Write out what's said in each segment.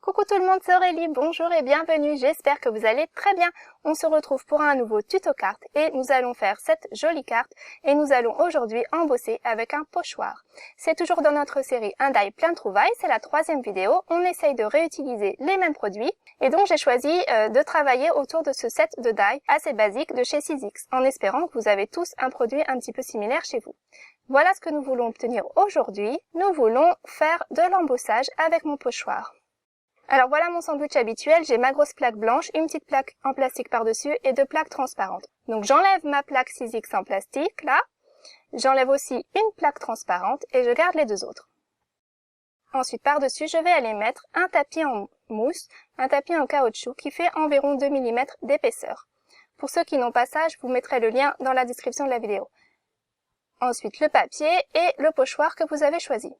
Coucou tout le monde, c'est Aurélie, bonjour et bienvenue, j'espère que vous allez très bien. On se retrouve pour un nouveau tuto carte et nous allons faire cette jolie carte et nous allons aujourd'hui embosser avec un pochoir. C'est toujours dans notre série Un die plein de trouvailles, c'est la 3e vidéo, on essaye de réutiliser les mêmes produits et donc j'ai choisi de travailler autour de ce set de die assez basique de chez Sizzix en espérant que vous avez tous un produit un petit peu similaire chez vous. Voilà ce que nous voulons obtenir aujourd'hui, nous voulons faire de l'embossage avec mon pochoir. Alors voilà mon sandwich habituel, j'ai ma grosse plaque blanche, une petite plaque en plastique par-dessus et 2 plaques transparentes. Donc j'enlève ma plaque Sizzix en plastique, là. J'enlève aussi une plaque transparente et je garde les 2 autres. Ensuite par-dessus, je vais aller mettre un tapis en mousse, un tapis en caoutchouc qui fait environ 2 mm d'épaisseur. Pour ceux qui n'ont pas ça, je vous mettrai le lien dans la description de la vidéo. Ensuite le papier et le pochoir que vous avez choisi.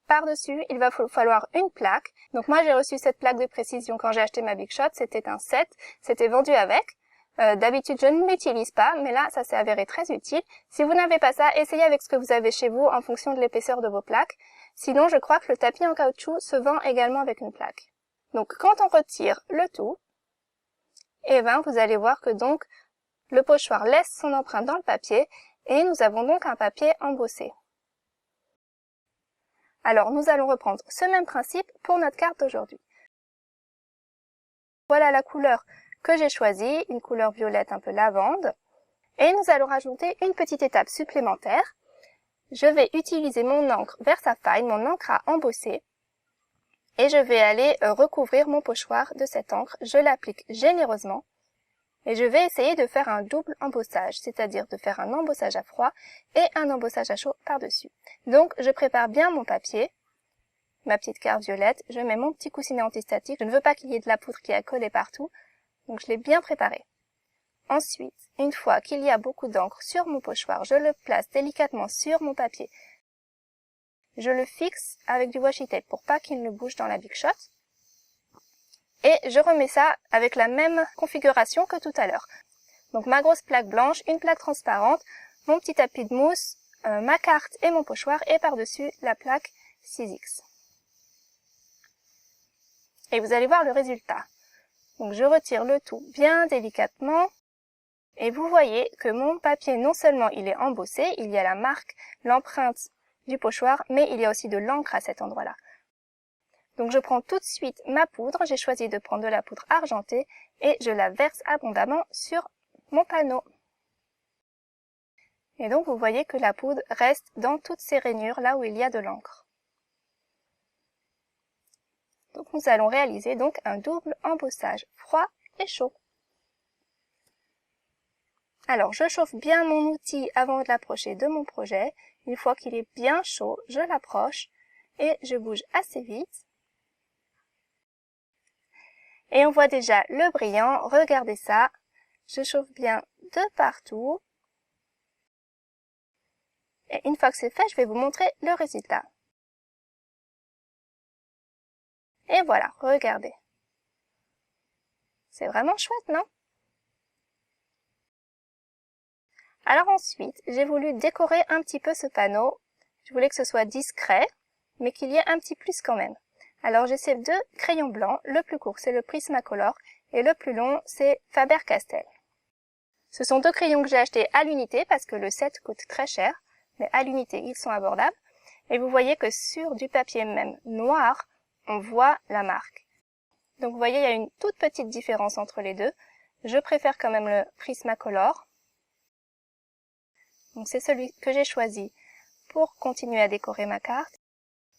Par-dessus, il va falloir une plaque. Donc moi, j'ai reçu cette plaque de précision quand j'ai acheté ma Big Shot. C'était un set, c'était vendu avec. D'habitude, je ne l'utilise pas, mais là, ça s'est avéré très utile. Si vous n'avez pas ça, essayez avec ce que vous avez chez vous en fonction de l'épaisseur de vos plaques. Sinon, je crois que le tapis en caoutchouc se vend également avec une plaque. Donc quand on retire le tout, eh ben, vous allez voir que donc le pochoir laisse son empreinte dans le papier et nous avons donc un papier embossé. Alors, nous allons reprendre ce même principe pour notre carte d'aujourd'hui. Voilà la couleur que j'ai choisie, une couleur violette un peu lavande. Et nous allons rajouter une petite étape supplémentaire. Je vais utiliser mon encre VersaFine, mon encre à embosser. Et je vais aller recouvrir mon pochoir de cette encre. Je l'applique généreusement. Et je vais essayer de faire un double embossage, c'est-à-dire de faire un embossage à froid et un embossage à chaud par-dessus. Donc, je prépare bien mon papier, ma petite carte violette, je mets mon petit coussinet antistatique, je ne veux pas qu'il y ait de la poudre qui a collé partout, donc je l'ai bien préparé. Ensuite, une fois qu'il y a beaucoup d'encre sur mon pochoir, je le place délicatement sur mon papier. Je le fixe avec du washi tape pour pas qu'il ne bouge dans la Big Shot. Et je remets ça avec la même configuration que tout à l'heure. Donc ma grosse plaque blanche, une plaque transparente, mon petit tapis de mousse, ma carte et mon pochoir et par-dessus la plaque Sizzix. Et vous allez voir le résultat. Donc je retire le tout bien délicatement et vous voyez que mon papier non seulement il est embossé, il y a la marque, l'empreinte du pochoir, mais il y a aussi de l'encre à cet endroit-là. Donc je prends tout de suite ma poudre, j'ai choisi de prendre de la poudre argentée et je la verse abondamment sur mon panneau. Et donc vous voyez que la poudre reste dans toutes ces rainures là où il y a de l'encre. Donc nous allons réaliser donc un double embossage, froid et chaud. Alors je chauffe bien mon outil avant de l'approcher de mon projet. Une fois qu'il est bien chaud, je l'approche et je bouge assez vite. Et on voit déjà le brillant, regardez ça, je chauffe bien de partout. Et une fois que c'est fait, je vais vous montrer le résultat. Et voilà, regardez. C'est vraiment chouette, non? Alors ensuite, j'ai voulu décorer un petit peu ce panneau. Je voulais que ce soit discret, mais qu'il y ait un petit plus quand même. Alors j'ai ces 2 crayons blancs, le plus court c'est le Prismacolor et le plus long c'est Faber-Castell. Ce sont 2 crayons que j'ai achetés à l'unité parce que le set coûte très cher, mais à l'unité ils sont abordables. Et vous voyez que sur du papier même noir, on voit la marque. Donc vous voyez il y a une toute petite différence entre les deux. Je préfère quand même le Prismacolor. Donc c'est celui que j'ai choisi pour continuer à décorer ma carte.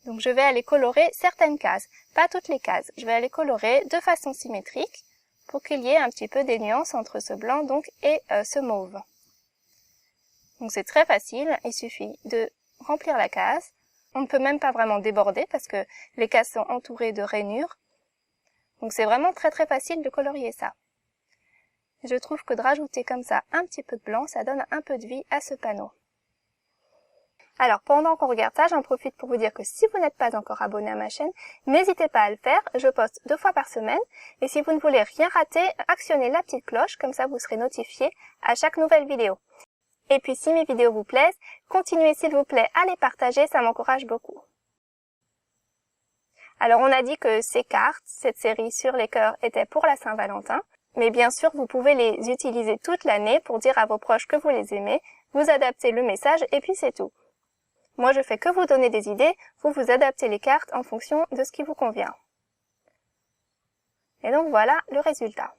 Donc je vais aller colorer certaines cases, pas toutes les cases. Je vais aller colorer de façon symétrique pour qu'il y ait un petit peu des nuances entre ce blanc donc et ce mauve. Donc c'est très facile, il suffit de remplir la case. On ne peut même pas vraiment déborder parce que les cases sont entourées de rainures. Donc c'est vraiment très facile de colorier ça. Je trouve que de rajouter comme ça un petit peu de blanc, ça donne un peu de vie à ce panneau. Alors, pendant qu'on regarde ça, j'en profite pour vous dire que si vous n'êtes pas encore abonné à ma chaîne, n'hésitez pas à le faire, je poste 2 fois par semaine. Et si vous ne voulez rien rater, actionnez la petite cloche, comme ça vous serez notifié à chaque nouvelle vidéo. Et puis si mes vidéos vous plaisent, continuez s'il vous plaît à les partager, ça m'encourage beaucoup. Alors on a dit que ces cartes, cette série sur les cœurs était pour la Saint-Valentin, mais bien sûr vous pouvez les utiliser toute l'année pour dire à vos proches que vous les aimez, vous adaptez le message et puis c'est tout. Moi je fais que vous donner des idées, vous adaptez les cartes en fonction de ce qui vous convient. Et donc voilà le résultat.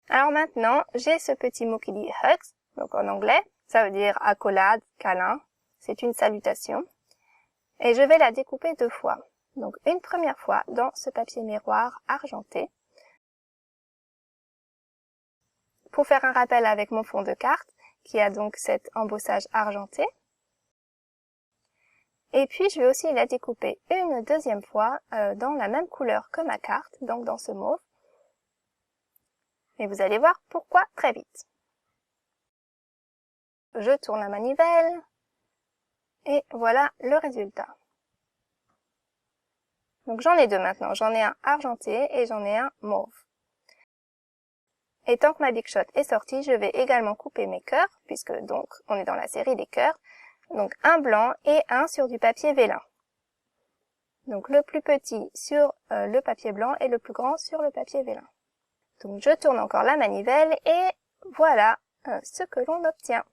Alors maintenant, j'ai ce petit mot qui dit hugs, donc en anglais, ça veut dire accolade, câlin, c'est une salutation. Et je vais la découper 2 fois. Donc une première fois dans ce papier miroir argenté, pour faire un rappel avec mon fond de carte, qui a donc cet embossage argenté. Et puis je vais aussi la découper une deuxième fois dans la même couleur que ma carte, donc dans ce mauve. Et vous allez voir pourquoi très vite. Je tourne la manivelle et voilà le résultat. Donc j'en ai 2 maintenant, j'en ai un argenté et j'en ai un mauve. Et tant que ma Big Shot est sortie, je vais également couper mes cœurs, puisque donc on est dans la série des cœurs. Donc un blanc et un sur du papier vélin. Donc le plus petit sur le papier blanc et le plus grand sur le papier vélin. Donc je tourne encore la manivelle et voilà ce que l'on obtient.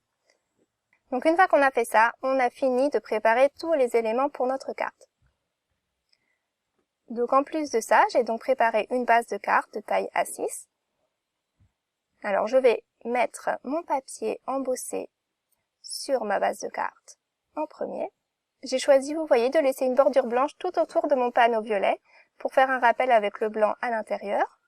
Donc une fois qu'on a fait ça, on a fini de préparer tous les éléments pour notre carte. Donc en plus de ça, j'ai donc préparé une base de carte de taille A6. Alors je vais mettre mon papier embossé sur ma base de carte en premier. J'ai choisi, vous voyez, de laisser une bordure blanche tout autour de mon panneau violet pour faire un rappel avec le blanc à l'intérieur.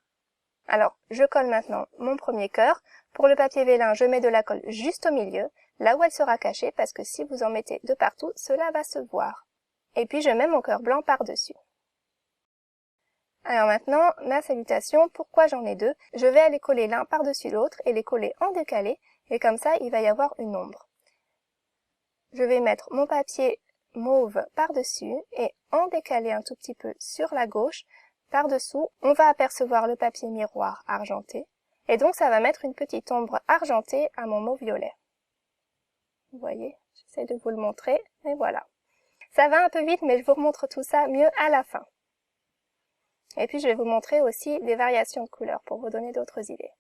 Alors, je colle maintenant mon premier cœur. Pour le papier vélin, je mets de la colle juste au milieu, là où elle sera cachée, parce que si vous en mettez de partout, cela va se voir. Et puis je mets mon cœur blanc par-dessus. Alors maintenant, ma salutation, pourquoi j'en ai 2? Je vais aller coller l'un par-dessus l'autre et les coller en décalé, et comme ça, il va y avoir une ombre. Je vais mettre mon papier mauve par-dessus et en décalé un tout petit peu sur la gauche. Par-dessous, on va apercevoir le papier miroir argenté. Et donc, ça va mettre une petite ombre argentée à mon mauve violet. Vous voyez, j'essaie de vous le montrer, et voilà. Ça va un peu vite, mais je vous remontre tout ça mieux à la fin. Et puis, je vais vous montrer aussi des variations de couleurs pour vous donner d'autres idées.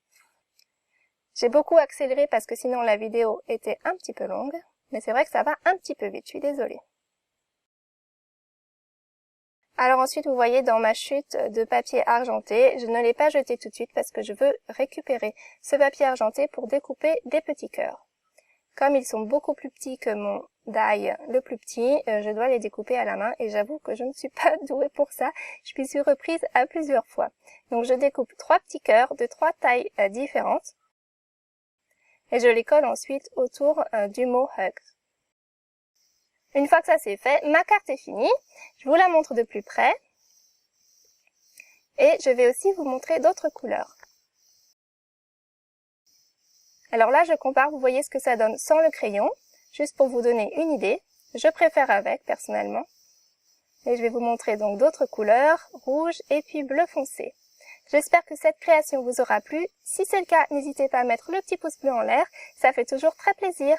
J'ai beaucoup accéléré parce que sinon la vidéo était un petit peu longue, mais c'est vrai que ça va un petit peu vite, je suis désolée. Alors ensuite, vous voyez dans ma chute de papier argenté, je ne l'ai pas jeté tout de suite parce que je veux récupérer ce papier argenté pour découper des petits cœurs. Comme ils sont beaucoup plus petits que mon die le plus petit, je dois les découper à la main et j'avoue que je ne suis pas douée pour ça. Je m'y suis reprise à plusieurs fois. Donc je découpe 3 petits cœurs de 3 tailles différentes et je les colle ensuite autour du mot hug. Une fois que ça c'est fait, ma carte est finie. Je vous la montre de plus près. Et je vais aussi vous montrer d'autres couleurs. Alors là, je compare, vous voyez ce que ça donne sans le crayon. Juste pour vous donner une idée. Je préfère avec, personnellement. Et je vais vous montrer donc d'autres couleurs, rouge et puis bleu foncé. J'espère que cette création vous aura plu. Si c'est le cas, n'hésitez pas à mettre le petit pouce bleu en l'air. Ça fait toujours très plaisir.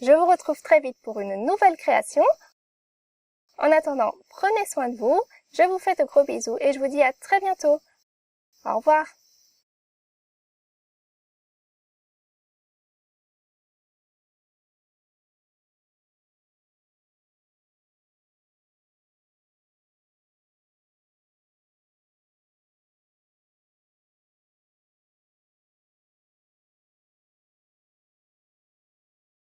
Je vous retrouve très vite pour une nouvelle création. En attendant, prenez soin de vous. Je vous fais de gros bisous et je vous dis à très bientôt. Au revoir.